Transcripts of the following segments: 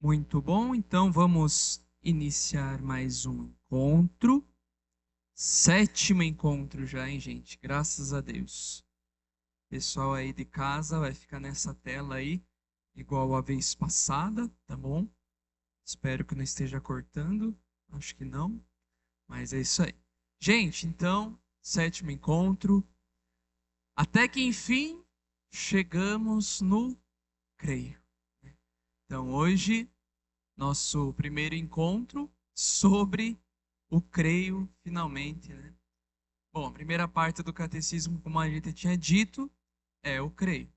Muito bom, então vamos iniciar mais um encontro. Sétimo encontro já, hein, gente? Graças a Deus. Pessoal aí de casa vai ficar nessa tela aí, igual a vez passada, tá bom? Espero que não esteja cortando. Acho que não, mas é isso aí. Gente, então, sétimo encontro. Até que enfim chegamos no creio. Então, hoje nosso primeiro encontro sobre o creio, finalmente, né? Bom, a primeira parte do catecismo, como a gente tinha dito, é o creio.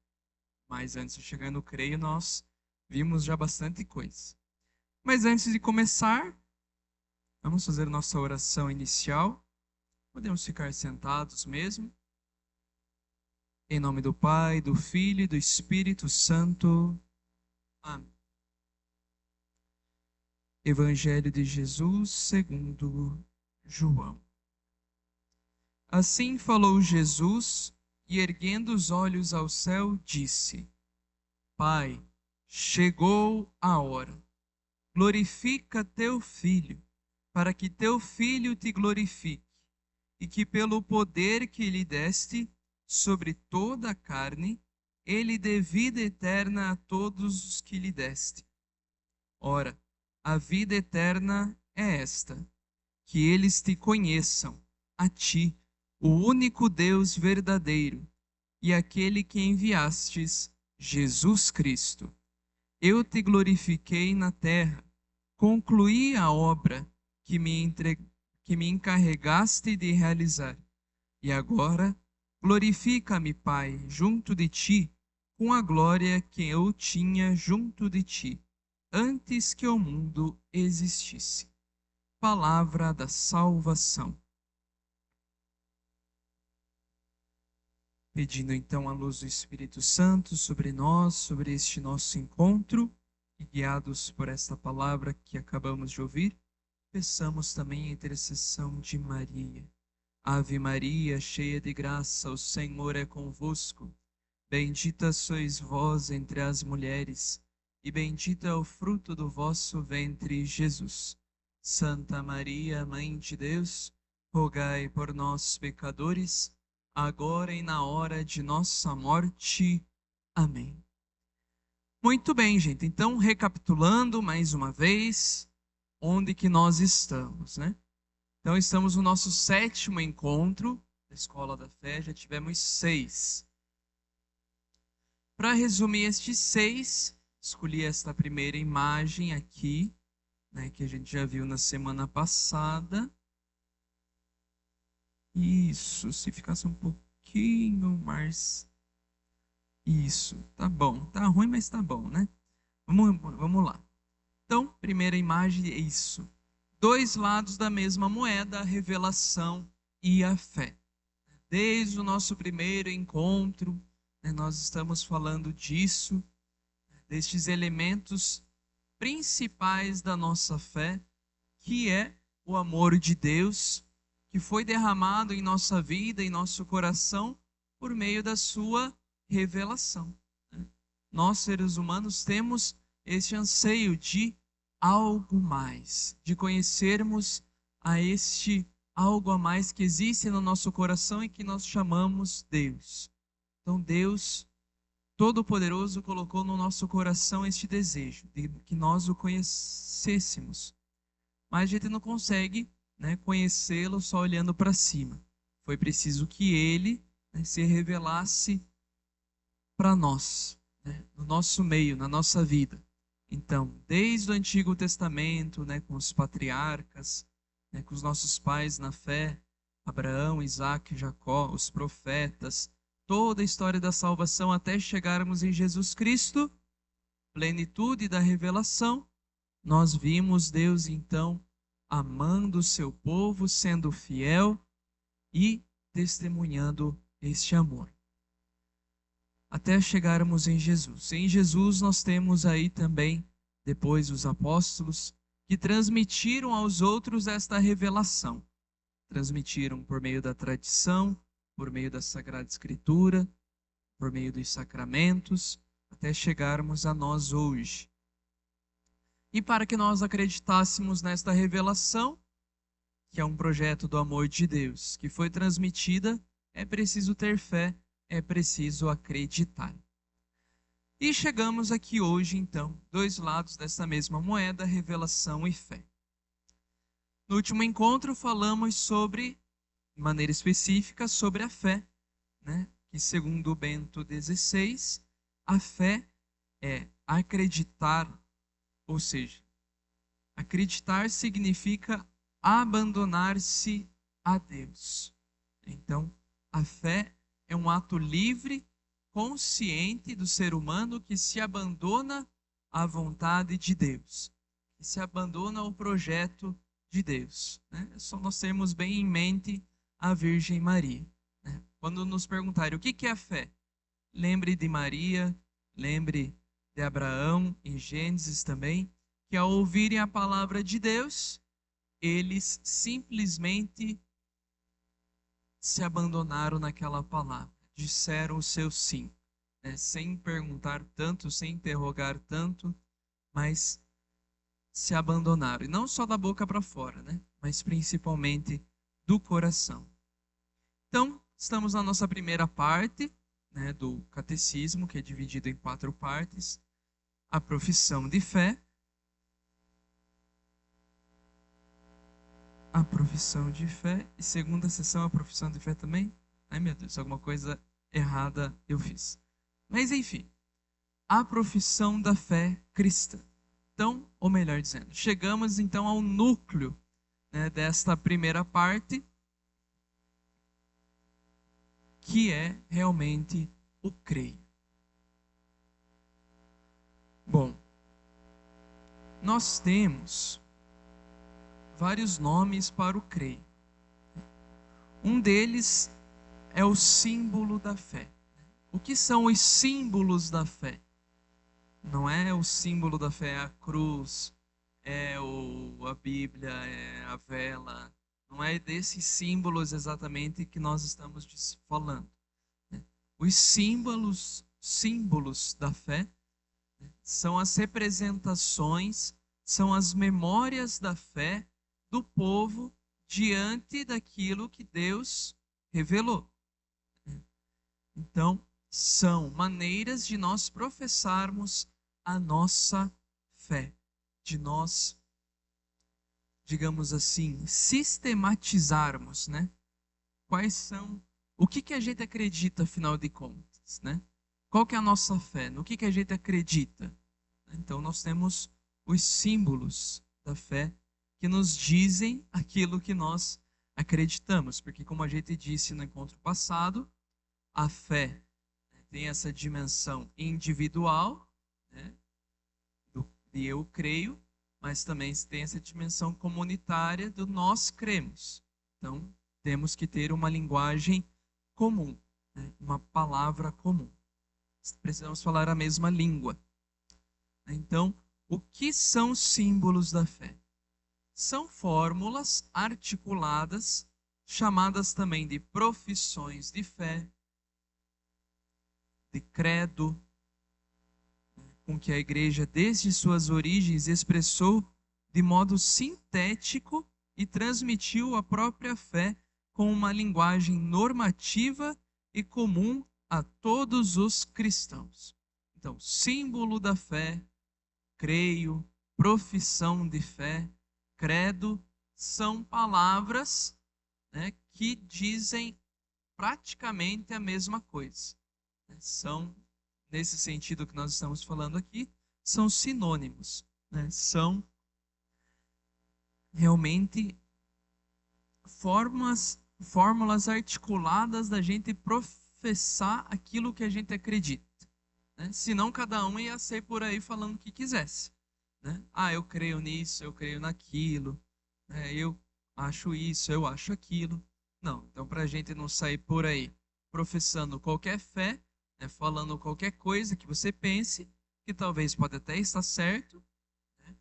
Mas antes de chegar no creio, nós vimos já bastante coisa. Mas antes de começar, vamos fazer nossa oração inicial. Podemos ficar sentados mesmo. Em nome do Pai, do Filho e do Espírito Santo. Amém. Evangelho de Jesus segundo João. Assim falou Jesus, e erguendo os olhos ao céu, disse: Pai, chegou a hora. Glorifica teu filho, para que teu filho te glorifique, e que pelo poder que lhe deste sobre toda a carne, ele dê vida eterna a todos os que lhe deste. Ora, a vida eterna é esta: que eles te conheçam, a ti, o único Deus verdadeiro, e aquele que enviastes, Jesus Cristo. Eu te glorifiquei na terra, concluí a obra que me encarregaste de realizar. E agora, glorifica-me, Pai, junto de ti, com a glória que eu tinha junto de ti, antes que o mundo existisse. Palavra da salvação. Pedindo então a luz do Espírito Santo sobre nós, sobre este nosso encontro, e guiados por esta palavra que acabamos de ouvir, peçamos também a intercessão de Maria. Ave Maria, cheia de graça, o Senhor é convosco. Bendita sois vós entre as mulheres, e bendito é o fruto do vosso ventre, Jesus. Santa Maria, Mãe de Deus, rogai por nós, pecadores, agora e na hora de nossa morte. Amém. Muito bem, gente. Então, recapitulando mais uma vez, onde que nós estamos, né? Então, estamos no nosso sétimo encontro da Escola da Fé, já tivemos 6. Para resumir estes 6, escolhi esta primeira imagem aqui, né, que a gente já viu na semana passada. Isso, se ficasse um pouquinho mais. Isso, tá bom. Tá ruim, mas tá bom, né? Vamos lá. Então, primeira imagem é isso. Dois lados da mesma moeda, a revelação e a fé. Desde o nosso primeiro encontro, né, nós estamos falando disso, destes elementos principais da nossa fé, que é o amor de Deus, que foi derramado em nossa vida, em nosso coração, por meio da sua revelação. Nós, seres humanos, temos este anseio de algo mais, de conhecermos a este algo a mais que existe no nosso coração e que nós chamamos Deus. Então, Deus Todo-Poderoso colocou no nosso coração este desejo de que nós o conhecêssemos. Mas a gente não consegue, né, conhecê-lo só olhando para cima. Foi preciso que ele, né, se revelasse para nós, né, no nosso meio, na nossa vida. Então, desde o Antigo Testamento, né, com os patriarcas, né, com os nossos pais na fé, Abraão, Isaac, Jacó, os profetas, toda a história da salvação até chegarmos em Jesus Cristo, plenitude da revelação, nós vimos Deus então amando o seu povo, sendo fiel e testemunhando este amor. Até chegarmos em Jesus. Em Jesus nós temos aí também, depois, os apóstolos que transmitiram aos outros esta revelação. Transmitiram por meio da tradição, por meio da Sagrada Escritura, por meio dos sacramentos, até chegarmos a nós hoje. E para que nós acreditássemos nesta revelação, que é um projeto do amor de Deus, que foi transmitida, é preciso ter fé, é preciso acreditar. E chegamos aqui hoje, então, dois lados dessa mesma moeda, revelação e fé. No último encontro falamos sobre, de maneira específica, sobre a fé, né? Que segundo Bento XVI, a fé é acreditar, ou seja, acreditar significa abandonar-se a Deus. Então, a fé é um ato livre, consciente do ser humano que se abandona à vontade de Deus, que se abandona ao projeto de Deus. Né? É só nós termos bem em mente a Virgem Maria. Né? Quando nos perguntarem o que é a fé, lembre de Maria, lembre de Abraão, em Gênesis também, que ao ouvirem a palavra de Deus, eles simplesmente se abandonaram naquela palavra, disseram o seu sim, né? Sem perguntar tanto, sem interrogar tanto, mas se abandonaram. E não só da boca para fora, né? Mas principalmente do coração. Então, estamos na nossa primeira parte, né, do catecismo, que é dividido em 4 partes. A profissão de fé, a profissão de fé, e segunda sessão a profissão de fé também. Ai meu Deus, alguma coisa errada eu fiz. Mas enfim, a profissão da fé cristã. Então, ou melhor dizendo, chegamos então ao núcleo, né, desta primeira parte, que é realmente o creio. Bom, nós temos vários nomes para o creio. Um deles é o símbolo da fé. O que são os símbolos da fé? Não é o símbolo da fé a cruz, a Bíblia, é a vela. Não é desses símbolos exatamente que nós estamos falando. Os símbolos da fé são as representações, são as memórias da fé do povo diante daquilo que Deus revelou. Então, são maneiras de nós professarmos a nossa fé, de nós, digamos assim, sistematizarmos, né? Quais são, o que a gente acredita, afinal de contas, né? Qual que é a nossa fé? No que a gente acredita? Então, nós temos os símbolos da fé que nos dizem aquilo que nós acreditamos, porque como a gente disse no encontro passado, a fé tem essa dimensão individual, né, de eu creio, mas também tem essa dimensão comunitária do nós cremos. Então, temos que ter uma linguagem comum, né, uma palavra comum. Precisamos falar a mesma língua. Então, o que são símbolos da fé? São fórmulas articuladas, chamadas também de profissões de fé, de credo, com que a igreja, desde suas origens, expressou de modo sintético e transmitiu a própria fé com uma linguagem normativa e comum a todos os cristãos. Então, símbolo da fé, creio, profissão de fé, credo, são palavras, né, que dizem praticamente a mesma coisa. São, nesse sentido que nós estamos falando aqui, são sinônimos, né? São realmente fórmulas articuladas da gente professar aquilo que a gente acredita. Né? Senão cada um ia sair por aí falando o que quisesse. Né? Ah, eu creio nisso, eu creio naquilo, eu acho isso, eu acho aquilo. Não, então para a gente não sair por aí professando qualquer fé, né, falando qualquer coisa que você pense, que talvez pode até estar certo, né,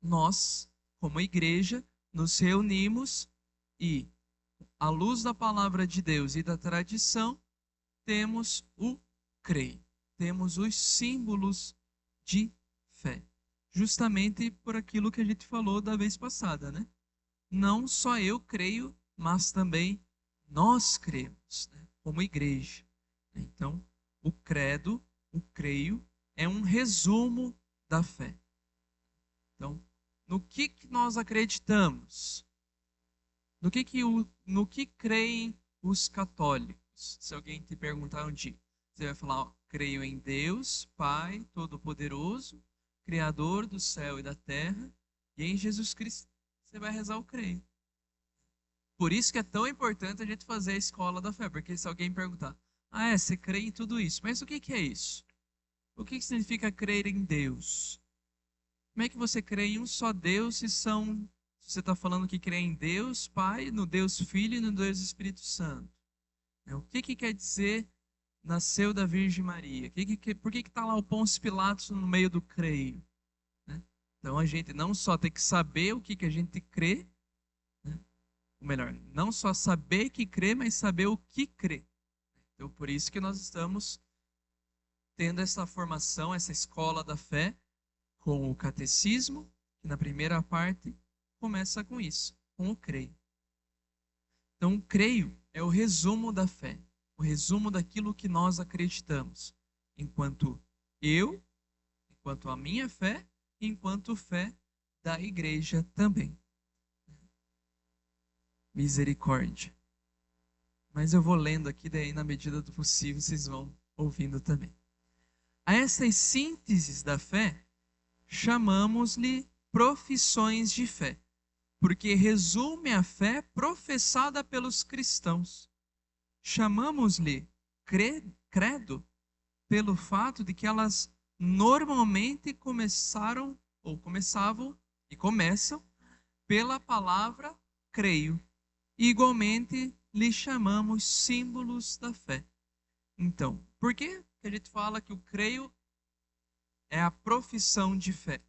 nós, como igreja, nos reunimos e, à luz da palavra de Deus e da tradição, temos o creio, temos os símbolos de fé, justamente por aquilo que a gente falou da vez passada, né? Não só eu creio, mas também nós cremos, né? Como igreja. Então, o credo, o creio, é um resumo da fé. Então, no que nós acreditamos? No que creem os católicos? Se alguém te perguntar um dia, você vai falar: ó, creio em Deus, Pai Todo-Poderoso, Criador do céu e da terra, e em Jesus Cristo. Você vai rezar o creio. Por isso que é tão importante a gente fazer a escola da fé, porque se alguém perguntar: ah, você crê em tudo isso, mas o que é isso? O que significa crer em Deus? Como é que você crê em um só Deus se você está falando que crê em Deus Pai, no Deus Filho e no Deus Espírito Santo? O que quer dizer nasceu da Virgem Maria? Por que está lá o Pôncio Pilatos no meio do creio? Né? Então a gente não só tem que saber o que a gente crê, né? Ou melhor, não só saber que crê, mas saber o que crê. Então por isso que nós estamos tendo essa formação, essa escola da fé, com o catecismo, que na primeira parte começa com isso, com o creio. Então, o creio é o resumo da fé, o resumo daquilo que nós acreditamos, enquanto a minha fé, enquanto fé da igreja também. Misericórdia. Mas eu vou lendo aqui, daí na medida do possível vocês vão ouvindo também. A essas sínteses da fé, chamamos-lhe profissões de fé, porque resume a fé professada pelos cristãos. Chamamos-lhe credo pelo fato de que elas normalmente começavam e começam pela palavra creio. E igualmente lhe chamamos símbolos da fé. Então, por que a gente fala que o creio é a profissão de fé?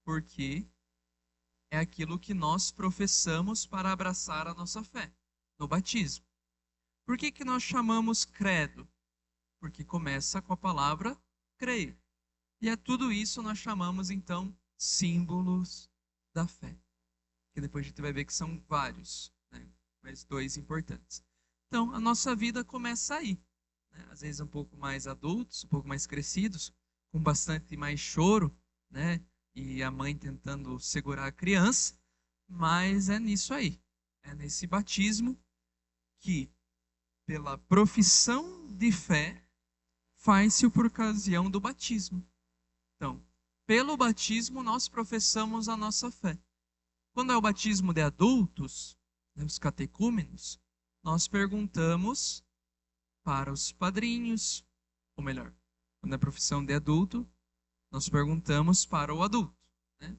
Porque é aquilo que nós professamos para abraçar a nossa fé, no batismo. Por que nós chamamos credo? Porque começa com a palavra creio. E a tudo isso nós chamamos, então, símbolos da fé. Que depois a gente vai ver que são vários, né? Mas dois importantes. Então, a nossa vida começa aí. Né? Às vezes um pouco mais adultos, um pouco mais crescidos, com bastante mais choro, né? E a mãe tentando segurar a criança, mas é nisso aí. É nesse batismo que, pela profissão de fé, faz-se por ocasião do batismo. Então, pelo batismo nós professamos a nossa fé. Quando é o batismo de adultos, né, os catecúmenos, nós perguntamos para os padrinhos, ou melhor, quando é profissão de adulto, nós perguntamos para o adulto, né?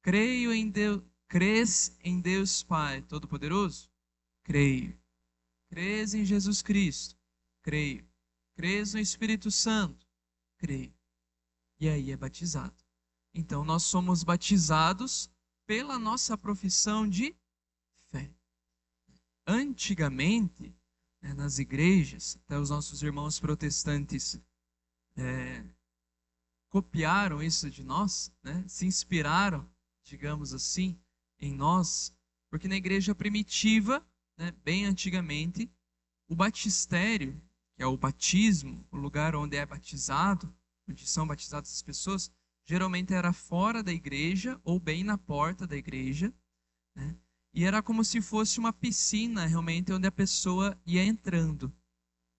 Creio em Deus, crês em Deus Pai Todo-Poderoso? Creio. Crês em Jesus Cristo? Creio. Crês no Espírito Santo? Creio. E aí é batizado. Então nós somos batizados pela nossa profissão de fé. Antigamente, né, nas igrejas, até os nossos irmãos protestantes copiaram isso de nós, né? Se inspiraram, digamos assim, em nós, porque na igreja primitiva, né, bem antigamente, o batistério, que é o batismo, o lugar onde é batizado, onde são batizadas as pessoas, geralmente era fora da igreja ou bem na porta da igreja, né? E era como se fosse uma piscina realmente onde a pessoa ia entrando,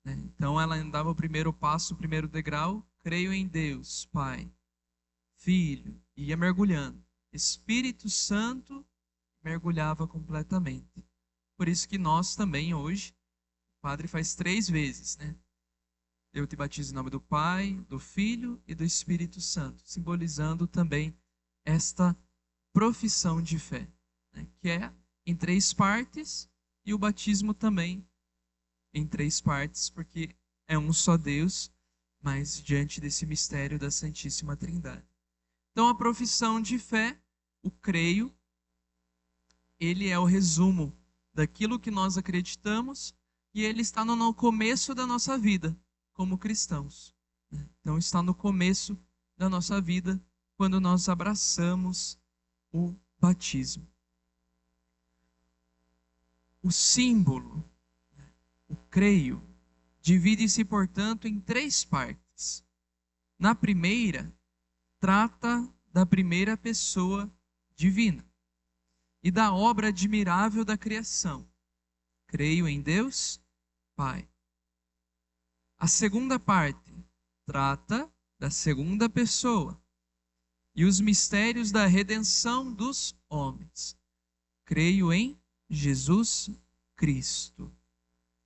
né? Então ela andava o primeiro passo, o primeiro degrau, creio em Deus, Pai, Filho, e ia mergulhando. Espírito Santo mergulhava completamente. Por isso que nós também hoje, o padre faz 3 vezes, né? Eu te batizo em nome do Pai, do Filho e do Espírito Santo, simbolizando também esta profissão de fé, né? Que é em 3 partes, e o batismo também em 3 partes, porque é um só Deus, mas diante desse mistério da Santíssima Trindade. Então, a profissão de fé, o creio, ele é o resumo daquilo que nós acreditamos, e ele está no começo da nossa vida como cristãos. Então, está no começo da nossa vida quando nós abraçamos o batismo. O símbolo, o creio, divide-se, portanto, em 3 partes. Na primeira, trata da primeira pessoa divina e da obra admirável da criação. Creio em Deus, Pai. A segunda parte trata da segunda pessoa e os mistérios da redenção dos homens. Creio em Jesus Cristo.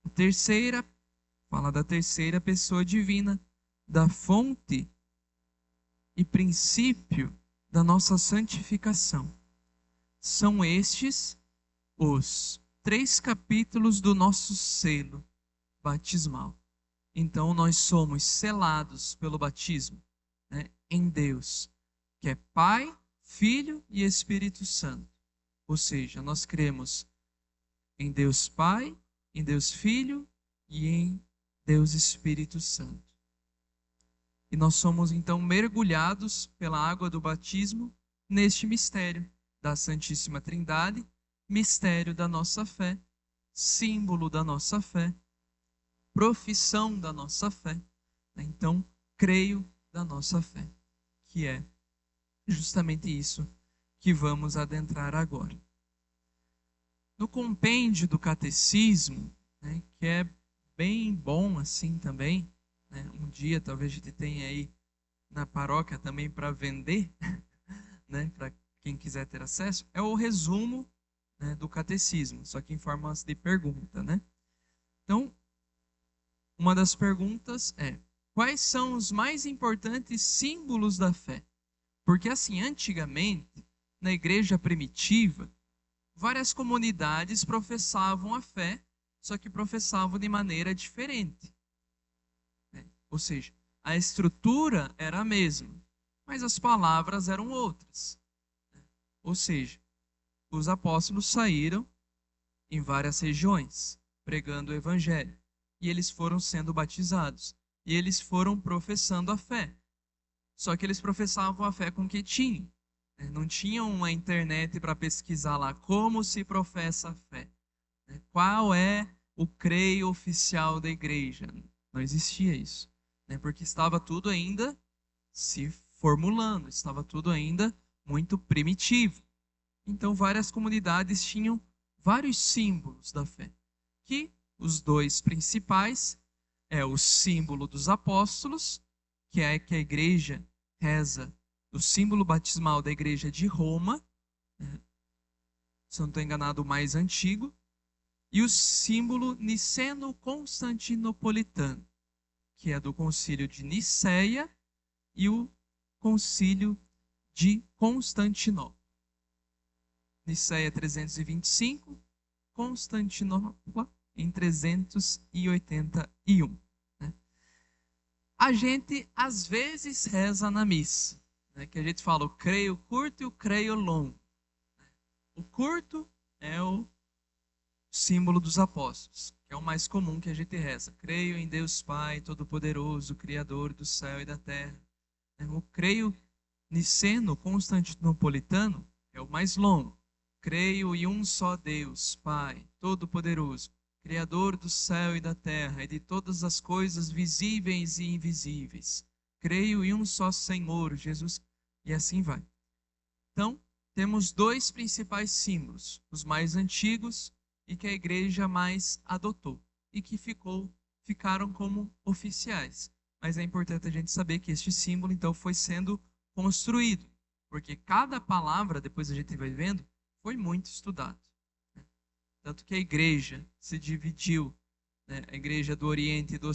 A terceira fala da terceira pessoa divina, da fonte e princípio da nossa santificação. São estes os 3 capítulos do nosso selo batismal. Então, nós somos selados pelo batismo, né, em Deus, que é Pai, Filho e Espírito Santo. Ou seja, nós cremos em Deus Pai, em Deus Filho e em Deus Espírito Santo. E nós somos então mergulhados pela água do batismo neste mistério da Santíssima Trindade, mistério da nossa fé, símbolo da nossa fé, profissão da nossa fé. Então, creio da nossa fé, que é justamente isso que vamos adentrar agora. No compêndio do catecismo, né, que é bem bom assim também, né, um dia talvez a gente tenha aí na paróquia também para vender, né, para quem quiser ter acesso, é o resumo, né, do catecismo, só que em forma de pergunta, né? Então, uma das perguntas é: quais são os mais importantes símbolos da fé? Porque assim, antigamente, na igreja primitiva, várias comunidades professavam a fé, só que professavam de maneira diferente, né? Ou seja, a estrutura era a mesma, mas as palavras eram outras. Ou seja, os apóstolos saíram em várias regiões, pregando o evangelho, e eles foram sendo batizados, e eles foram professando a fé. Só que eles professavam a fé com o que tinham. Não tinham uma internet para pesquisar lá como se professa a fé. Qual é o creio oficial da igreja? Não existia isso, porque estava tudo ainda se formulando, estava tudo ainda muito primitivo. Então, várias comunidades tinham vários símbolos da fé, que os 2 principais é o símbolo dos apóstolos, que é que a igreja reza, o símbolo batismal da igreja de Roma, se eu não estou enganado, o mais antigo, e o símbolo niceno-constantinopolitano, que é do concílio de Niceia e o concílio de Constantinopla. Niceia 325, Constantinopla em 381. A gente às vezes reza na missa, que a gente fala o creio curto e o creio longo. O curto é o símbolo dos apóstolos, que é o mais comum que a gente reza. Creio em Deus Pai Todo-Poderoso, Criador do céu e da terra. O creio niceno-constantinopolitano é o mais longo. Creio em um só Deus, Pai Todo-Poderoso, Criador do céu e da terra e de todas as coisas visíveis e invisíveis. Creio em um só Senhor, Jesus, e assim vai. Então, temos 2 principais símbolos, os mais antigos e que a igreja mais adotou e que ficaram como oficiais. Mas é importante a gente saber que este símbolo, então, foi sendo construído, porque cada palavra, depois a gente vai vendo, foi muito estudado. Tanto que a igreja se dividiu, a igreja do Oriente e do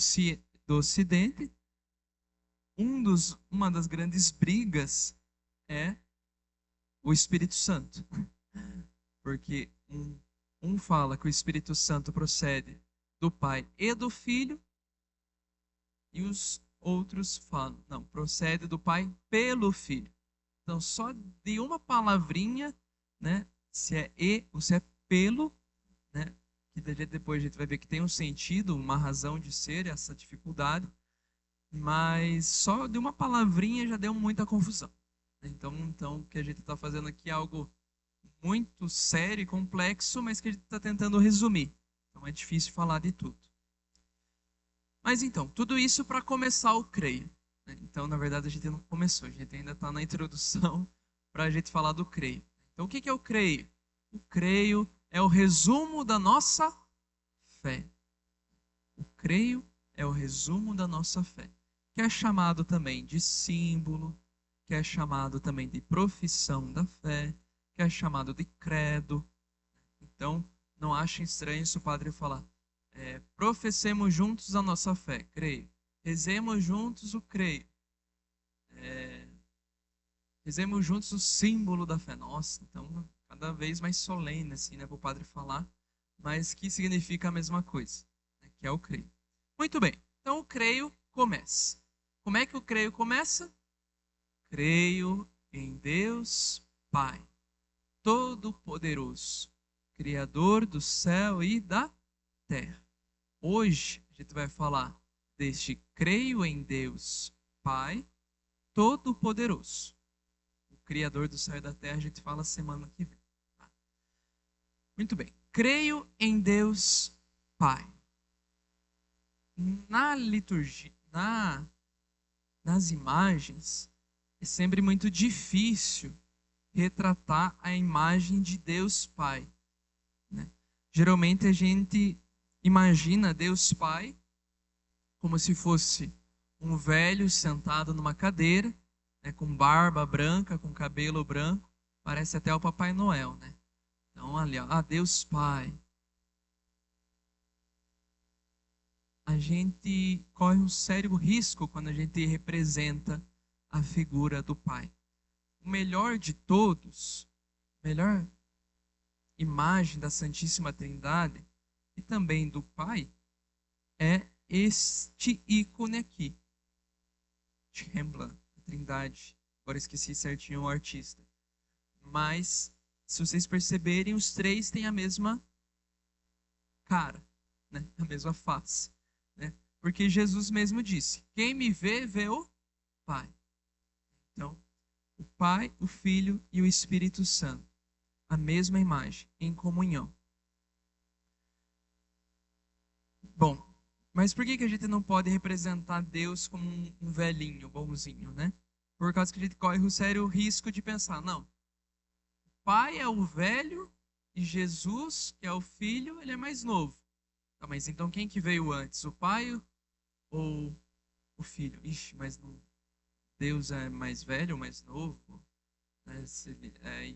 Ocidente. Uma das grandes brigas é o Espírito Santo. Porque um fala que o Espírito Santo procede do Pai e do Filho, e os outros falam, não, procede do Pai pelo Filho. Então, só de uma palavrinha, se é e ou se é pelo, que depois a gente vai ver que tem um sentido, uma razão de ser, essa dificuldade, mas só de uma palavrinha já deu muita confusão. Então, o que a gente está fazendo aqui é algo muito sério e complexo, mas que a gente está tentando resumir. Então, é difícil falar de tudo. Mas então, tudo isso para começar o creio, né? Então, na verdade, a gente não começou, a gente ainda está na introdução para a gente falar do creio. Então, o que é o creio? O creio é o resumo da nossa fé. O creio é o resumo da nossa fé, que é chamado também de símbolo, que é chamado também de profissão da fé, que é chamado de credo. Então, não achem estranho se o padre falar, professemos juntos a nossa fé, creio. Rezemos juntos o creio. Rezemos juntos o símbolo da fé. Nossa, então, cada vez mais solene, assim, né, para o padre falar, mas que significa a mesma coisa, né, que é o creio. Muito bem, então o creio começa. Como é que o creio começa? Creio em Deus Pai, Todo-Poderoso, Criador do céu e da terra. Hoje a gente vai falar deste creio em Deus Pai Todo-Poderoso. O Criador do céu e da terra a gente fala semana que vem. Tá? Muito bem. Creio em Deus Pai. Na liturgia, nas imagens, é sempre muito difícil retratar a imagem de Deus Pai, né? Geralmente a gente imagina Deus Pai como se fosse um velho sentado numa cadeira, né, com barba branca, com cabelo branco, parece até o Papai Noel, né? Então ali, ó, Deus Pai. A gente corre um sério risco quando a gente representa a figura do Pai. O melhor de todos, a melhor imagem da Santíssima Trindade e também do Pai é este ícone aqui, de Rembrandt, a Trindade. Agora esqueci certinho o artista. Mas, se vocês perceberem, os três têm a mesma cara, né? A mesma face, né? Porque Jesus mesmo disse: quem me vê, vê o Pai. Então, o Pai, o Filho e o Espírito Santo, a mesma imagem, em comunhão. Bom, mas por que a gente não pode representar Deus como um velhinho, bonzinho, né? Por causa que a gente corre o sério risco de pensar, não, o Pai é o velho e Jesus, que é o Filho, ele é mais novo. Tá, mas então quem que veio antes, o Pai ou o Filho? Ixi, mas não, Deus é mais velho ou mais novo? Né?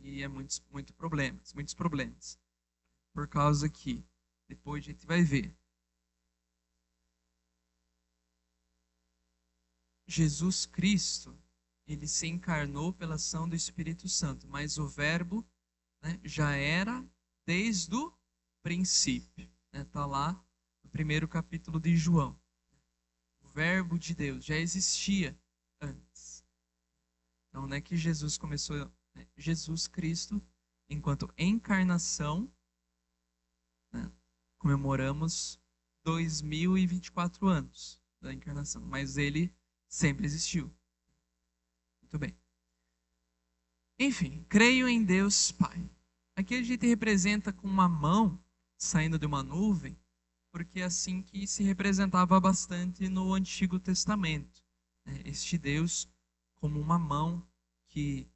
E é muitos problemas. Por causa que depois a gente vai ver. Jesus Cristo, ele se encarnou pela ação do Espírito Santo, mas o Verbo, né, já era desde o princípio. Está lá no primeiro capítulo de João. O Verbo de Deus já existia antes. Então, não é que Jesus começou, né, Jesus Cristo, enquanto encarnação, né, comemoramos 2024 anos da encarnação, mas ele sempre existiu. Muito bem. Enfim, creio em Deus Pai. Aqui a gente representa com uma mão saindo de uma nuvem, porque é assim que se representava bastante no Antigo Testamento, né? Este Deus como uma mão que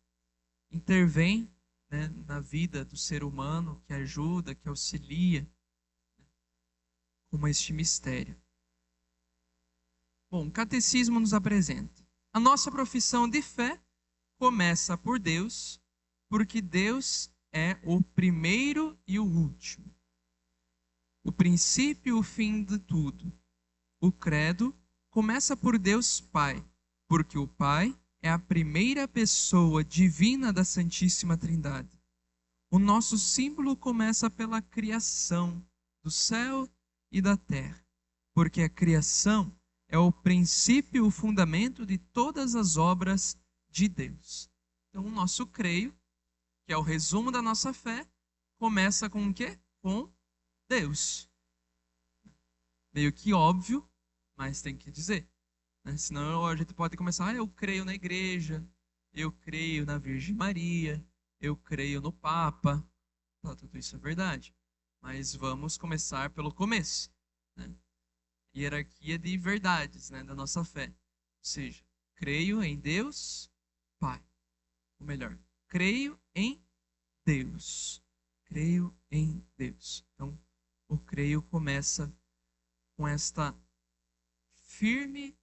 intervém, né, na vida do ser humano, que ajuda, que auxilia, né, como este mistério. Bom, o Catecismo nos apresenta. A nossa profissão de fé começa por Deus, porque Deus é o primeiro e o último, o princípio e o fim de tudo. O credo começa por Deus Pai, porque o Pai é a primeira pessoa divina da Santíssima Trindade. O nosso símbolo começa pela criação do céu e da terra, porque a criação é o princípio e o fundamento de todas as obras de Deus. Então, o nosso creio, que é o resumo da nossa fé, começa com o quê? Com Deus. Meio que óbvio, mas tem que dizer, né? Senão a gente pode começar, eu creio na igreja, eu creio na Virgem Maria, eu creio no Papa. Tá, tudo isso é verdade. Mas vamos começar pelo começo, né? Hierarquia de verdades, né, da nossa fé. Ou seja, creio em Deus, Pai. Ou melhor, creio em Deus. Creio em Deus. Então, o creio começa com esta firme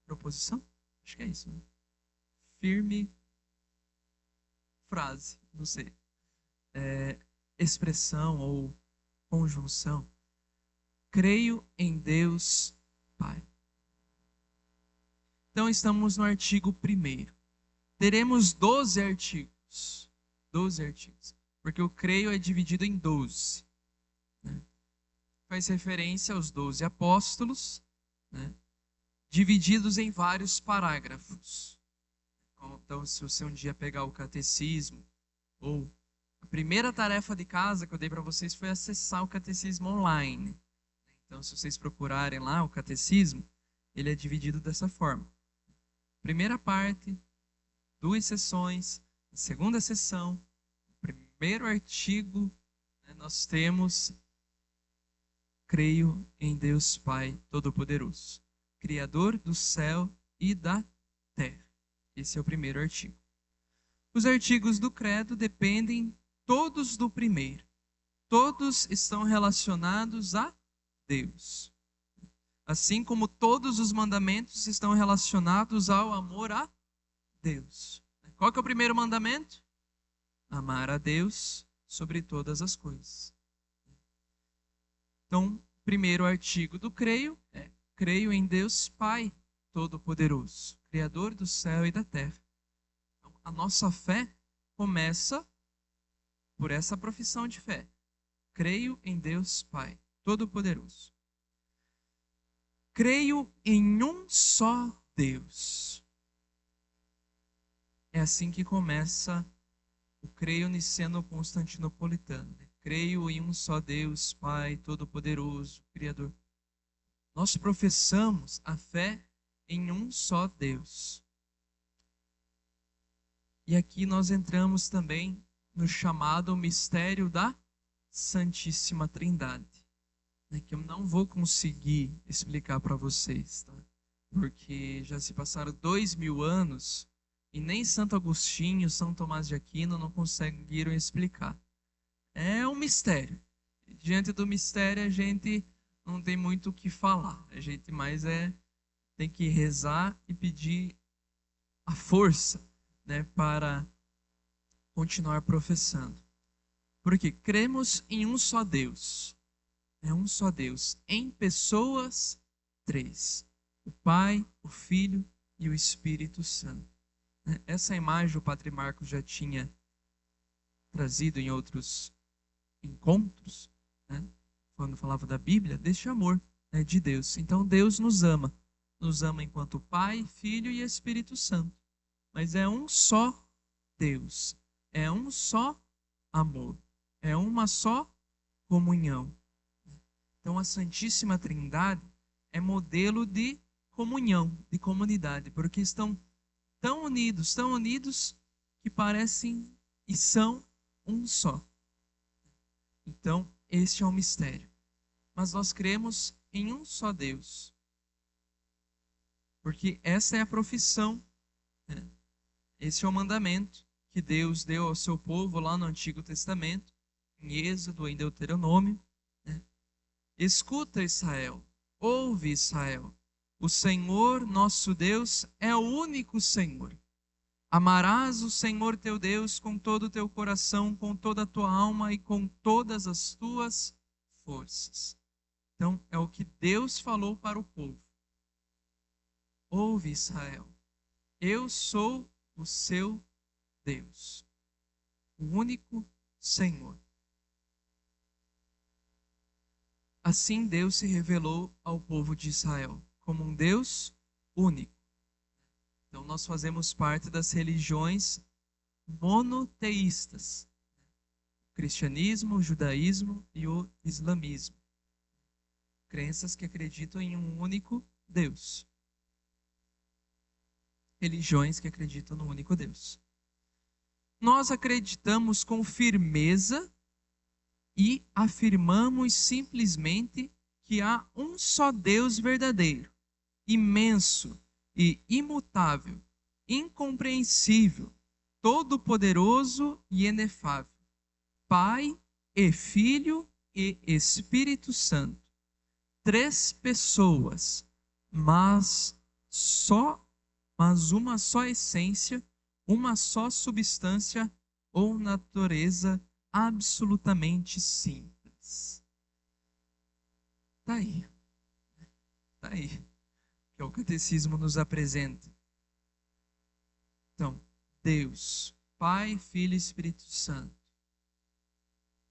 proposição? Acho que é isso, né? Firme frase, não sei. Expressão ou conjunção. Creio em Deus, Pai. Então, estamos no artigo 1º. Teremos 12 artigos. 12 artigos. Porque o creio é dividido em 12. Né? Faz referência aos 12 apóstolos, né? Divididos em vários parágrafos. Então, se você um dia pegar o catecismo, ou a primeira tarefa de casa que eu dei para vocês foi acessar o catecismo online. Então, se vocês procurarem lá o catecismo, ele é dividido dessa forma. Primeira parte, 2 sessões. A segunda sessão, o primeiro artigo, né, nós temos: creio em Deus Pai Todo-Poderoso, Criador do céu e da terra. Esse é o primeiro artigo. Os artigos do credo dependem todos do primeiro. Todos estão relacionados a Deus. Assim como todos os mandamentos estão relacionados ao amor a Deus. Qual que é o primeiro mandamento? Amar a Deus sobre todas as coisas. Então, primeiro artigo do creio é: creio em Deus Pai Todo-Poderoso, Criador do céu e da terra. Então, a nossa fé começa por essa profissão de fé. Creio em Deus Pai Todo-Poderoso. Creio em um só Deus. É assim que começa o creio niceno-constantinopolitano. Creio em um só Deus, Pai Todo-Poderoso, Criador. Nós professamos a fé em um só Deus. E aqui nós entramos também no chamado mistério da Santíssima Trindade, né, que eu não vou conseguir explicar para vocês, tá? Porque já se passaram 2000 anos e nem Santo Agostinho, São Tomás de Aquino não conseguiram explicar. É um mistério. Diante do mistério a gente não tem muito o que falar. A gente mais tem que rezar e pedir a força, né, para continuar professando. Porque cremos em um só Deus. É um só Deus, em pessoas 3. O Pai, o Filho e o Espírito Santo. Essa imagem o Padre Marcos já tinha trazido em outros encontros, né, quando falava da Bíblia, deste amor, né, de Deus. Então Deus nos ama enquanto Pai, Filho e Espírito Santo. Mas é um só Deus, é um só amor, é uma só comunhão. Então a Santíssima Trindade é modelo de comunhão, de comunidade, porque estão tão unidos que parecem e são um só. Então, este é um mistério. Mas nós cremos em um só Deus. Porque essa é a profissão, né? Esse é o mandamento que Deus deu ao seu povo lá no Antigo Testamento, em Êxodo, em Deuteronômio, né? Escuta, Israel, ouve, Israel. O Senhor, nosso Deus, é o único Senhor. Amarás o Senhor teu Deus com todo o teu coração, com toda a tua alma e com todas as tuas forças. Então, é o que Deus falou para o povo. Ouve, Israel, eu sou o seu Deus, o único Senhor. Assim Deus se revelou ao povo de Israel como um Deus único. Então nós fazemos parte das religiões monoteístas: o cristianismo, o judaísmo e o islamismo. Crenças que acreditam em um único Deus. religiões que acreditam no único Deus. Nós acreditamos com firmeza e afirmamos simplesmente que há um só Deus verdadeiro, imenso e imutável, incompreensível, todo-poderoso e inefável, Pai e Filho e Espírito Santo. Três pessoas, mas uma só essência, uma só substância ou natureza absolutamente simples. Tá aí. Tá aí. Que é o catecismo nos apresenta. Então, Deus, Pai, Filho e Espírito Santo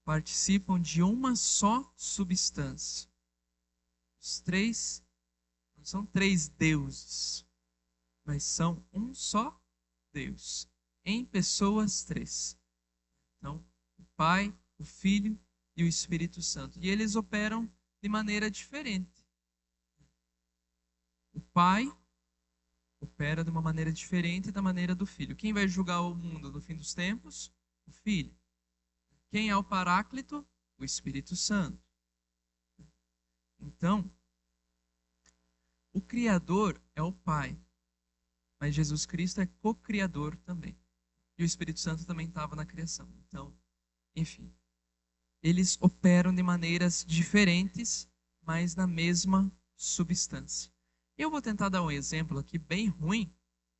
participam de uma só substância. Os três não são três deuses, mas são um só Deus, em pessoas três. Então, o Pai, o Filho e o Espírito Santo. E eles operam de maneira diferente. O Pai opera de uma maneira diferente da maneira do Filho. Quem vai julgar o mundo no fim dos tempos? O Filho. Quem é o Paráclito? O Espírito Santo. Então, o Criador é o Pai, mas Jesus Cristo é co-criador também. E o Espírito Santo também estava na criação. Então, enfim, eles operam de maneiras diferentes, mas na mesma substância. Eu vou tentar dar um exemplo aqui bem ruim,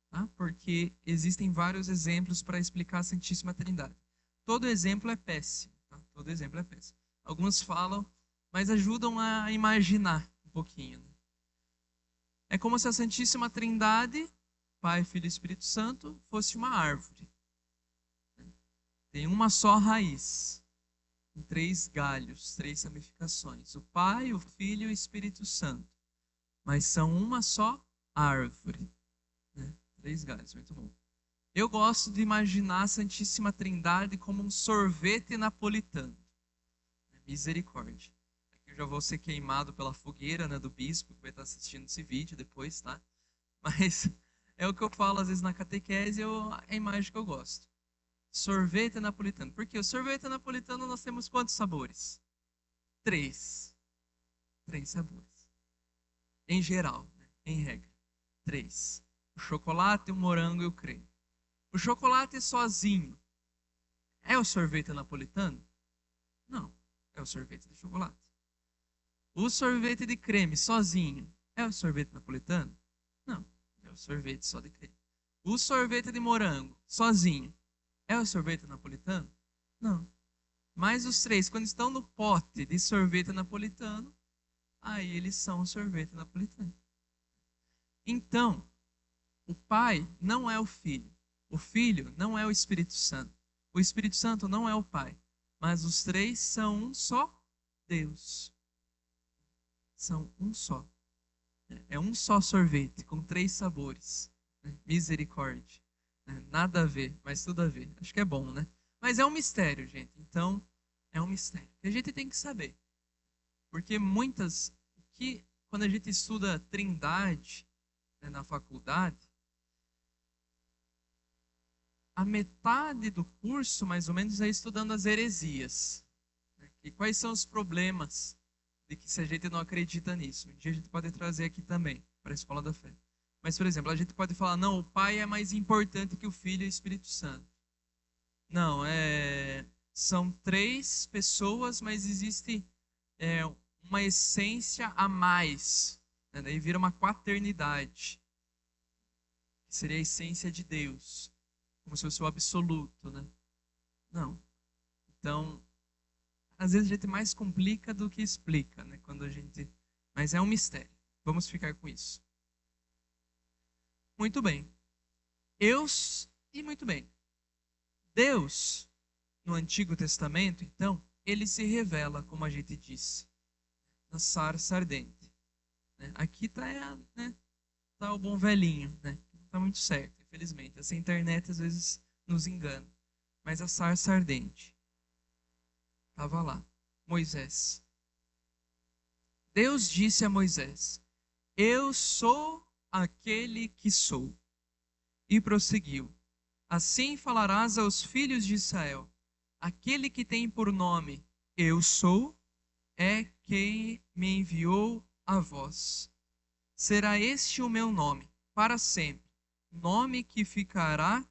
tá? Porque existem vários exemplos para explicar a Santíssima Trindade. Todo exemplo é péssimo, tá? Todo exemplo é péssimo. Alguns falam, mas ajudam a imaginar um pouquinho, né? É como se a Santíssima Trindade, Pai, Filho e Espírito Santo, fosse uma árvore. Tem uma só raiz, com três galhos, três ramificações. O Pai, o Filho e o Espírito Santo. Mas são uma só árvore, né? Três galhos, muito bom. Eu gosto de imaginar a Santíssima Trindade como um sorvete napolitano. Misericórdia. Aqui eu já vou ser queimado pela fogueira, né, do bispo que vai estar assistindo esse vídeo depois, tá? Mas é o que eu falo às vezes na catequese, é a imagem que eu gosto. Sorvete napolitano. Porque o sorvete napolitano nós temos quantos sabores? Três. Três sabores. Em geral, né? Em regra. Três. O chocolate, o morango e o creme. O chocolate sozinho é o sorvete napolitano? Não. É o sorvete de chocolate. O sorvete de creme sozinho é o sorvete napolitano? Não. É o sorvete só de creme. O sorvete de morango sozinho é o sorvete napolitano? Não. Mas os três, quando estão no pote de sorvete napolitano, aí eles são o sorvete napolitano. Então, o Pai não é o Filho. O Filho não é o Espírito Santo. O Espírito Santo não é o Pai. Mas os três são um só Deus. São um só. É um só sorvete, com três sabores. Misericórdia. Nada a ver, mas tudo a ver. Acho que é bom, né? Mas é um mistério, gente. Então, é um mistério. E a gente tem que saber. Porque quando a gente estuda Trindade, né, na faculdade, a metade do curso, mais ou menos, é estudando as heresias. Né? E quais são os problemas de que se a gente não acredita nisso? Um dia a gente pode trazer aqui também, para a Escola da Fé. Mas, por exemplo, a gente pode falar, não, o Pai é mais importante que o Filho e o Espírito Santo. Não, são três pessoas, mas existe uma essência a mais. Né? Daí vira uma quaternidade, que seria a essência de Deus, como se fosse o absoluto, né? Não. Então, às vezes a gente mais complica do que explica, né? Mas é um mistério. Vamos ficar com isso. Muito bem. Muito bem. Deus, no Antigo Testamento, então, ele se revela, como a gente disse, na sarça ardente. Né? Aqui está tá o bom velhinho, né? Não está muito certo, infelizmente. Essa internet às vezes nos engana. Mas a sarça ardente estava lá. Moisés. Deus disse a Moisés: Eu sou aquele que sou. E prosseguiu: Assim falarás aos filhos de Israel: Aquele que tem por nome Eu sou, é quem me enviou a vós. Será este o meu nome, para sempre, nome que ficará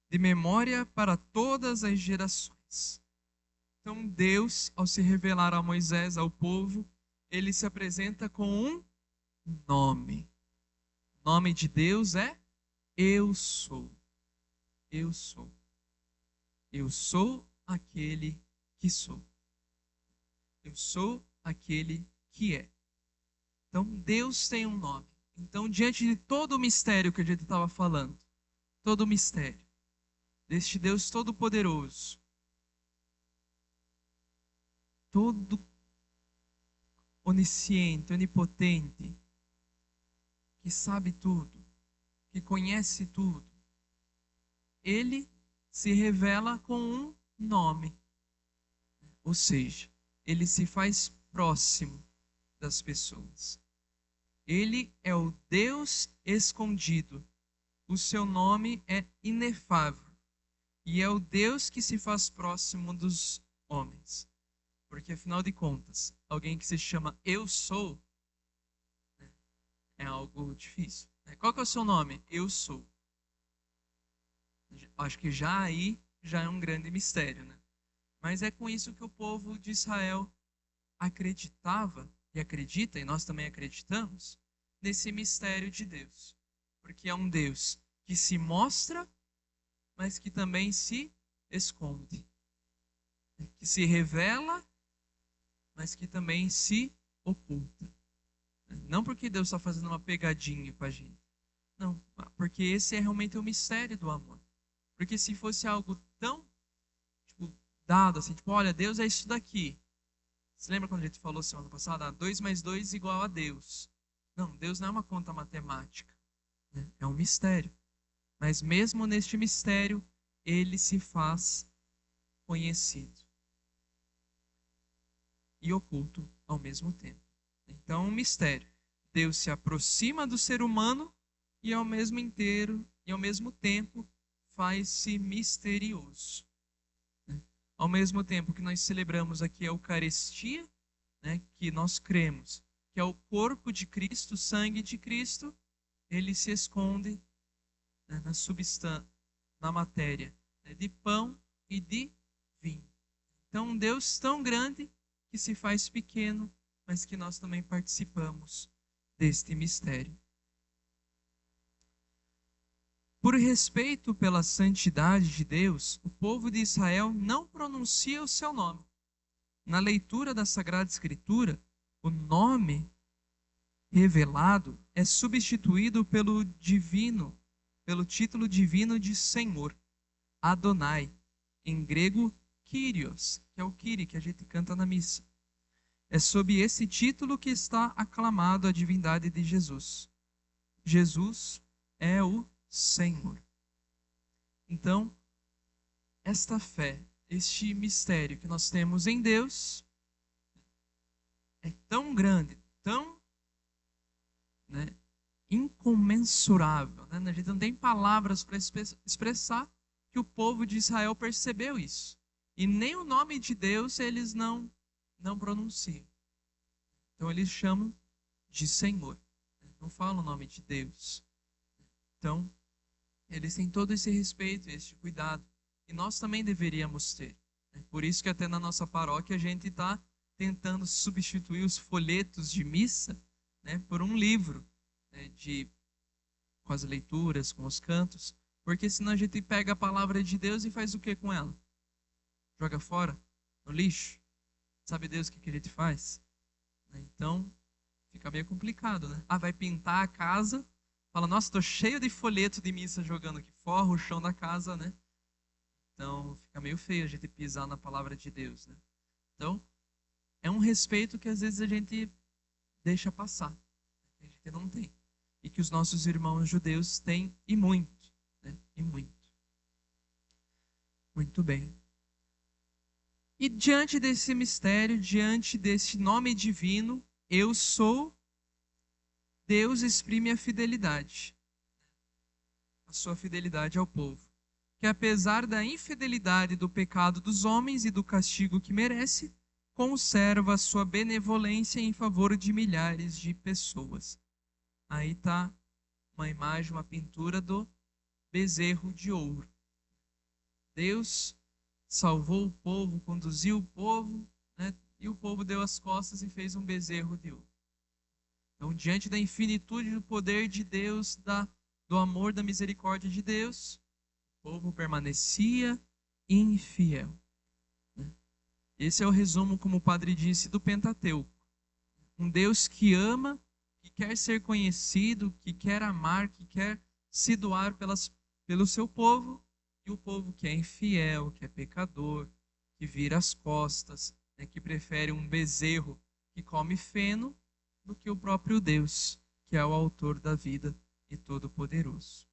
de memória para todas as gerações. Então, Deus, ao se revelar a Moisés, ao povo, ele se apresenta com um nome. O nome de Deus é Eu sou. Eu sou. Eu sou aquele que sou. Eu sou aquele que é. Então, Deus tem um nome. Então, diante de todo o mistério que a gente estava falando, todo o mistério deste Deus Todo-Poderoso, todo onisciente, onipotente, que sabe tudo, que conhece tudo, ele se revela com um nome. Ou seja, ele se faz próximo das pessoas. Ele é o Deus escondido. O seu nome é inefável. E é o Deus que se faz próximo dos homens. Porque, afinal de contas, alguém que se chama Eu Sou, né, é algo difícil. Qual que é o seu nome? Eu Sou. Acho que já aí já é um grande mistério, né? Mas é com isso que o povo de Israel acreditava e acredita, e nós também acreditamos, nesse mistério de Deus. Porque é um Deus que se mostra, mas que também se esconde. Que se revela, mas que também se oculta. Não porque Deus está fazendo uma pegadinha com a gente. Não, porque esse é realmente o mistério do amor. Porque se fosse algo tão, dado assim, olha, Deus é isso daqui. Você lembra quando a gente falou semana passada? 2 mais 2 igual a Deus. Não, Deus não é uma conta matemática. Né? É um mistério. Mas mesmo neste mistério, ele se faz conhecido e oculto ao mesmo tempo. Então, um mistério. Deus se aproxima do ser humano e ao mesmo tempo faz-se misterioso. Ao mesmo tempo que nós celebramos aqui a Eucaristia, né, que nós cremos que é o corpo de Cristo, o sangue de Cristo, ele se esconde, né, na substância, na matéria, né, de pão e de vinho. Então, um Deus tão grande que se faz pequeno, mas que nós também participamos deste mistério. Por respeito pela santidade de Deus, o povo de Israel não pronuncia o seu nome. Na leitura da Sagrada Escritura, o nome revelado é substituído pelo título divino de Senhor, Adonai, em grego Kyrios, que é o Kyrie que a gente canta na missa. É sob esse título que está aclamado a divindade de Jesus. Jesus é o Senhor. Então, esta fé, este mistério que nós temos em Deus, é tão grande, tão, né, incomensurável. Né? A gente não tem palavras para expressar que o povo de Israel percebeu isso. E nem o nome de Deus eles não pronunciam. Então eles chamam de Senhor. Não falam o nome de Deus. Então, eles têm todo esse respeito, esse cuidado. E nós também deveríamos ter. Por isso que até na nossa paróquia a gente está tentando substituir os folhetos de missa, né, por um livro, né, com as leituras, com os cantos. Porque senão a gente pega a palavra de Deus e faz o que com ela? Joga fora? No lixo? Sabe Deus o que a gente faz? Então, fica meio complicado, né? Vai pintar a casa, fala, nossa, tô cheio de folheto de missa jogando aqui fora, o chão da casa, né? Então, fica meio feio a gente pisar na palavra de Deus, né? Então, é um respeito que às vezes a gente deixa passar, que a gente não tem. E que os nossos irmãos judeus têm, e muito, né? E muito. Muito bem. E diante desse mistério, diante desse nome divino, eu sou, Deus exprime a fidelidade. a sua fidelidade ao povo, que apesar da infidelidade do pecado dos homens e do castigo que merece, conserva a sua benevolência em favor de milhares de pessoas. Aí está uma imagem, uma pintura do bezerro de ouro. Deus salvou o povo, conduziu o povo, né? E o povo deu as costas e fez um bezerro de ouro. Então, diante da infinitude do poder de Deus, do amor, da misericórdia de Deus, o povo permanecia infiel. Esse é o resumo, como o padre disse, do Pentateuco. Um Deus que ama, que quer ser conhecido, que quer amar, que quer se doar pelo seu povo, e o povo que é infiel, que é pecador, que vira as costas, né, que prefere um bezerro que come feno do que o próprio Deus, que é o autor da vida e todo-poderoso.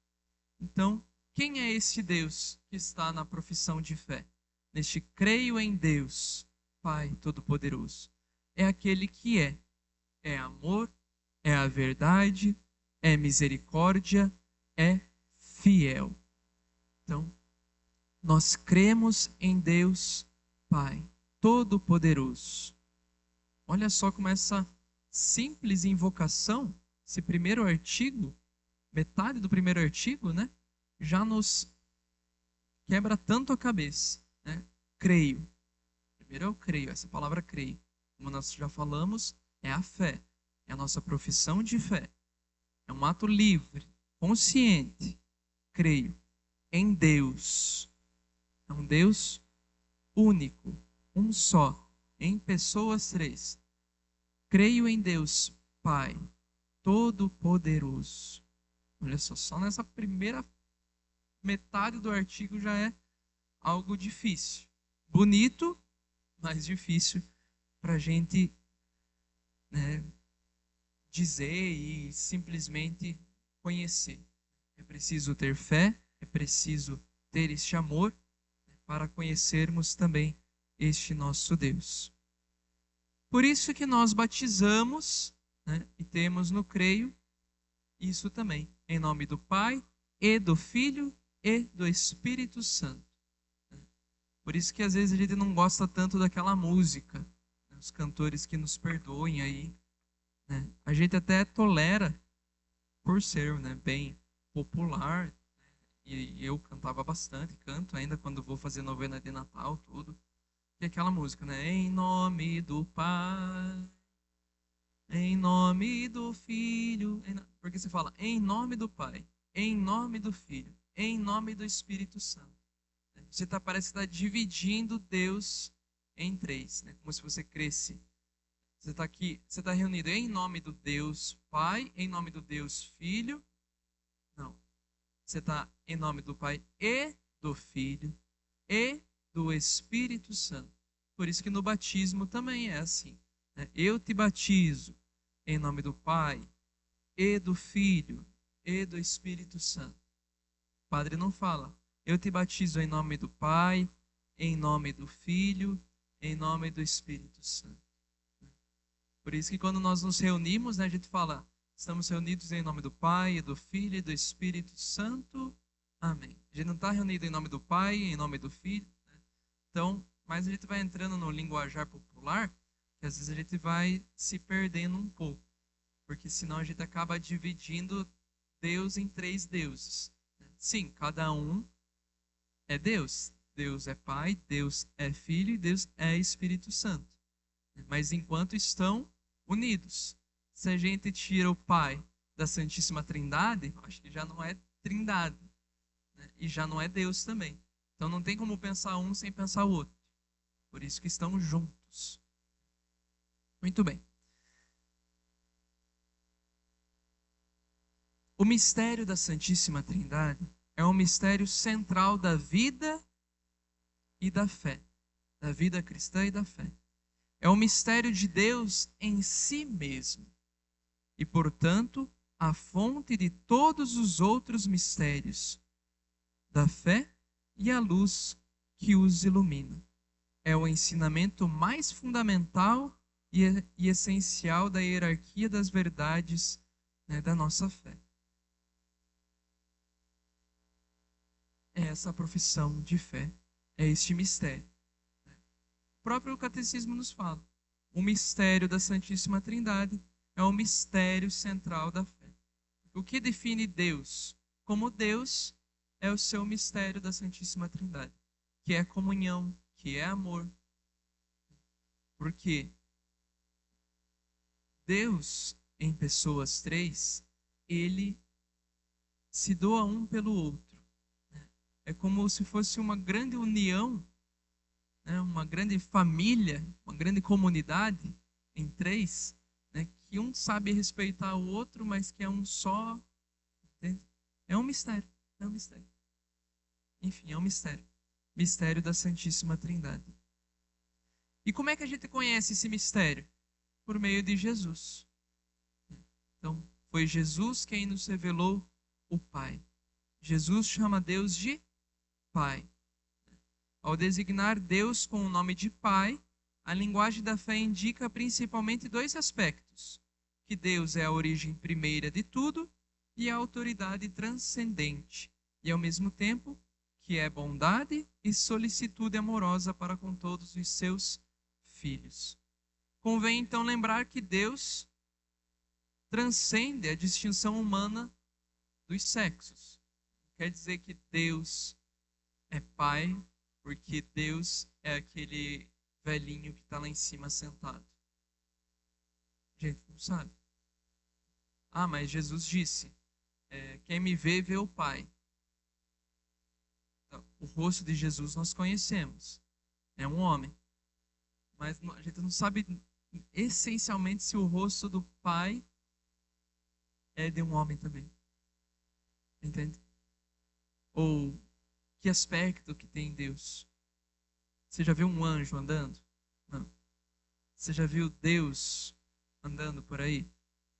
Então, quem é esse Deus que está na profissão de fé? Neste creio em Deus, Pai Todo-Poderoso. É aquele que é amor, é a verdade, é misericórdia, é fiel. Então, nós cremos em Deus, Pai Todo-Poderoso. Olha só como essa simples invocação, esse primeiro artigo, metade do primeiro artigo, né, já nos quebra tanto a cabeça, né? Creio. Primeiro eu creio, essa palavra creio, como nós já falamos, é a fé, é a nossa profissão de fé. É um ato livre, consciente. Creio em Deus. É um Deus único, um só, em pessoas três. Creio em Deus, Pai Todo-Poderoso. Olha só nessa primeira metade do artigo já é algo difícil. Bonito, mas difícil para a gente, né, dizer e simplesmente conhecer. É preciso ter fé, é preciso ter este amor, né, para conhecermos também este nosso Deus. Por isso que nós batizamos, né, e temos no creio isso também, em nome do Pai e do Filho e do Espírito Santo. Por isso que às vezes a gente não gosta tanto daquela música, né, os cantores que nos perdoem aí, né? A gente até tolera por ser, né, bem popular, e eu cantava bastante, canto ainda quando vou fazer novena de Natal, tudo. E aquela música, né? Em nome do Pai, em nome do Filho, porque você fala em nome do Pai, em nome do Filho, em nome do Espírito Santo. Você parece que está dividindo Deus em três, né? Como se você cresce. Você está aqui, você está reunido em nome do Deus Pai, em nome do Deus Filho. Não. Você está em nome do Pai e do Filho e do Espírito Santo. Por isso que no batismo também é assim, né? Eu te batizo em nome do Pai e do Filho e do Espírito Santo. O padre não fala, eu te batizo em nome do Pai, em nome do Filho, em nome do Espírito Santo. Por isso que quando nós nos reunimos, né, a gente fala, estamos reunidos em nome do Pai, do Filho e do Espírito Santo. Amém. A gente não está reunido em nome do Pai, em nome do Filho, né? Então, mas a gente vai entrando no linguajar popular, que às vezes a gente vai se perdendo um pouco. Porque senão a gente acaba dividindo Deus em três deuses. Sim, cada um é Deus. Deus é Pai, Deus é Filho e Deus é Espírito Santo. Mas enquanto estão unidos. Se a gente tira o Pai da Santíssima Trindade, acho que já não é Trindade, né? E já não é Deus também. Então não tem como pensar um sem pensar o outro. Por isso que estão juntos. Muito bem. O mistério da Santíssima Trindade é um mistério central da vida e da fé, da vida cristã e da fé. É um mistério de Deus em si mesmo e, portanto, a fonte de todos os outros mistérios da fé e a luz que os ilumina. É o ensinamento mais fundamental e essencial da hierarquia das verdades, né, da nossa fé. essa profissão de fé, é este mistério. O próprio catecismo nos fala. O mistério da Santíssima Trindade é o mistério central da fé. O que define Deus como Deus é o seu mistério da Santíssima Trindade, que é comunhão, que é amor. Porque Deus, em pessoas três, ele se doa um pelo outro. É como se fosse uma grande união, né? Uma grande família, uma grande comunidade em três, né? Que um sabe respeitar o outro, mas que é um só. Entende? É um mistério. É um mistério. Enfim, é um mistério. Mistério da Santíssima Trindade. E como é que a gente conhece esse mistério? Por meio de Jesus. Então, foi Jesus quem nos revelou o Pai. Jesus chama Deus de Pai. Ao designar Deus com o nome de Pai, a linguagem da fé indica principalmente dois aspectos: que Deus é a origem primeira de tudo e a autoridade transcendente, e ao mesmo tempo que é bondade e solicitude amorosa para com todos os seus filhos. Convém então lembrar que Deus transcende a distinção humana dos sexos. Quer dizer que Deus é Pai, porque Deus é aquele velhinho que está lá em cima sentado. A gente não sabe. Ah, mas Jesus disse, quem me vê, vê o Pai. Então, o rosto de Jesus nós conhecemos. É um homem. Mas a gente não sabe essencialmente se o rosto do Pai é de um homem também. Entende? Ou que aspecto que tem Deus? Você já viu um anjo andando? Não. Você já viu Deus andando por aí?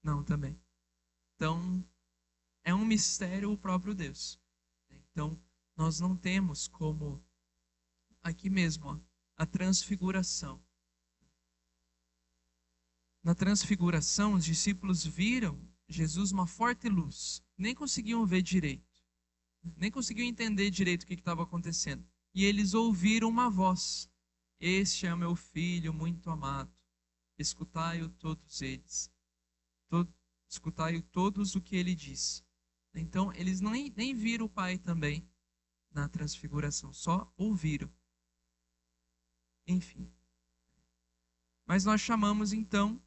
Não, também. Então, é um mistério o próprio Deus. Então, nós não temos como, aqui mesmo, ó, a transfiguração. Na transfiguração, os discípulos viram Jesus uma forte luz. Nem conseguiam ver direito. Nem conseguiam entender direito o que estava acontecendo. E eles ouviram uma voz: Este é o meu filho muito amado. Escutai-o todos eles. Escutai-o todos o que ele diz. Então, eles nem viram o Pai também na transfiguração. Só ouviram. Enfim. Mas nós chamamos então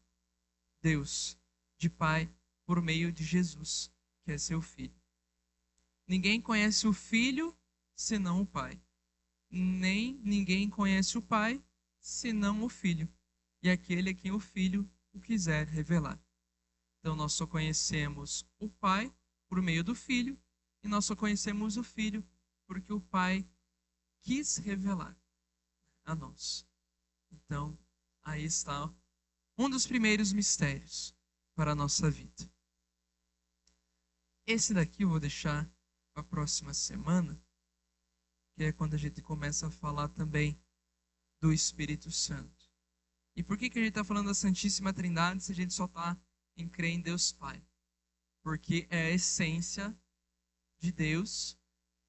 Deus de Pai por meio de Jesus, que é seu Filho. Ninguém conhece o Filho senão o Pai. Nem ninguém conhece o Pai senão o Filho. E aquele a quem o Filho o quiser revelar. Então nós só conhecemos o Pai por meio do Filho, e nós só conhecemos o Filho porque o Pai quis revelar a nós. Então, aí está um dos primeiros mistérios para a nossa vida. Esse daqui eu vou deixar para a próxima semana, que é quando a gente começa a falar também do Espírito Santo. E por que a gente está falando da Santíssima Trindade se a gente só está em crer em Deus Pai? Porque é a essência de Deus,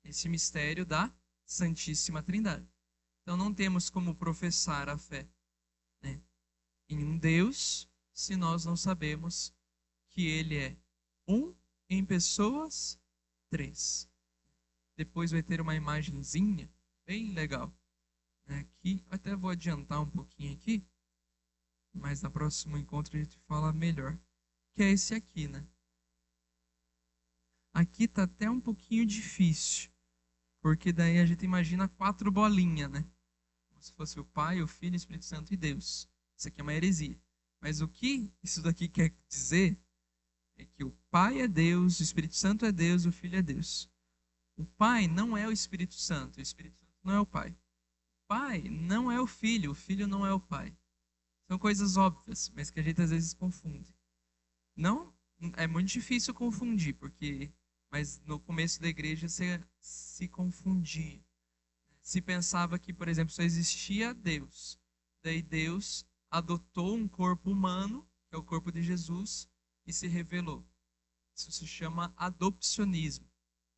esse mistério da Santíssima Trindade. Então não temos como professar a fé, né, em um Deus se nós não sabemos que Ele é um em pessoas três. Depois vai ter uma imagenzinha bem legal, né, que até vou adiantar um pouquinho aqui, mas no próximo encontro a gente fala melhor, que é esse aqui, né? Aqui tá até um pouquinho difícil, porque daí a gente imagina 4 bolinhas, né? Como se fosse o Pai, o Filho, o Espírito Santo e Deus. Isso aqui é uma heresia. Mas o que isso daqui quer dizer é que o Pai é Deus, o Espírito Santo é Deus, o Filho é Deus. O Pai não é o Espírito Santo não é o Pai. O Pai não é o Filho não é o Pai. São coisas óbvias, mas que a gente às vezes confunde. Não, é muito difícil confundir, mas no começo da igreja se confundia. Se pensava que, por exemplo, só existia Deus. Daí Deus adotou um corpo humano, que é o corpo de Jesus, e se revelou. Isso se chama adopcionismo,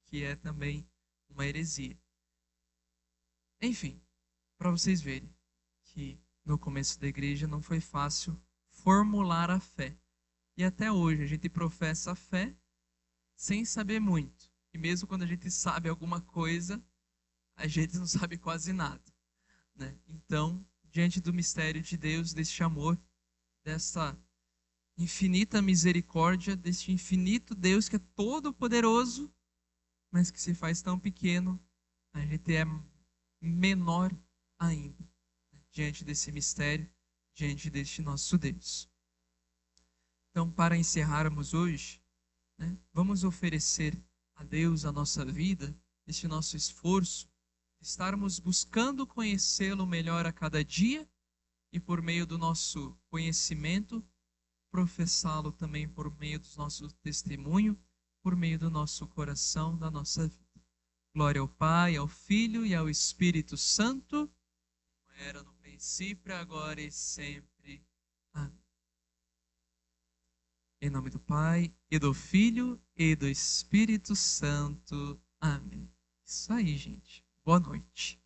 que é também uma heresia. Enfim, para vocês verem que no começo da igreja não foi fácil formular a fé. E até hoje a gente professa a fé sem saber muito. E mesmo quando a gente sabe alguma coisa, a gente não sabe quase nada, né? Então, diante do mistério de Deus, deste amor, dessa infinita misericórdia, deste infinito Deus que é todo poderoso, mas que se faz tão pequeno, a gente é menor ainda, né? Diante desse mistério, diante deste nosso Deus. Então, para encerrarmos hoje, né, vamos oferecer a Deus a nossa vida, este nosso esforço, estarmos buscando conhecê-lo melhor a cada dia e por meio do nosso conhecimento, professá-lo também por meio do nosso testemunho, por meio do nosso coração, da nossa vida. Glória ao Pai, ao Filho e ao Espírito Santo, como era no princípio, agora e sempre. Amém. Em nome do Pai, e do Filho, e do Espírito Santo. Amém. Isso aí, gente. Boa noite.